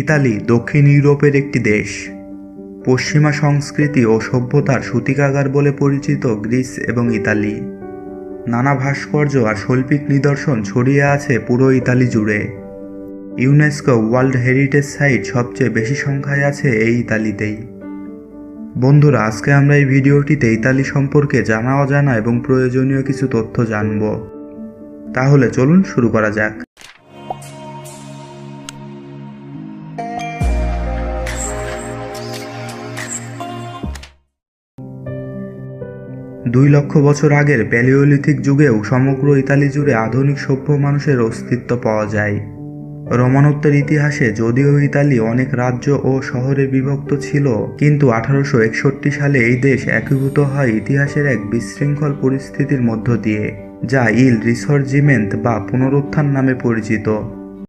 Italy দক্ষিণ ইউরোপের একটি দেশ। পশ্চিমা সংস্কৃতি ও সভ্যতার সূতিকাগার বলে পরিচিত গ্রিস এবং ইতালি। নানা ভাস্কর্য আর শৈল্পিক নিদর্শন ছড়িয়ে আছে পুরো ইতালি জুড়ে। ইউনেস্কো ওয়ার্ল্ড হেরিটেজ সাইট সবচেয়ে বেশি সংখ্যায় আছে এই ইতালিতেই। বন্ধুরা, আজকে আমরা এই ভিডিওটিতে ইতালি সম্পর্কে জানা অজানা এবং প্রয়োজনীয় কিছু তথ্য জানব। তাহলে চলুন শুরু করা যাক। 2 লক্ষ বছর আগের প্যালিওলিথিক যুগেও সমগ্র ইতালি জুড়ে আধুনিক সভ্য মানুষের অস্তিত্ব পাওয়া যায়। রোমানোত্তর ইতিহাসে যদিও ইতালি অনেক রাজ্য ও শহরে বিভক্ত ছিল, কিন্তু 1861 সালে এই দেশ একীভূত হয় ইতিহাসের এক বিশৃঙ্খল পরিস্থিতির মধ্য দিয়ে, যা ইল রিসর্জিমেন্ট বা পুনরুত্থান নামে পরিচিত।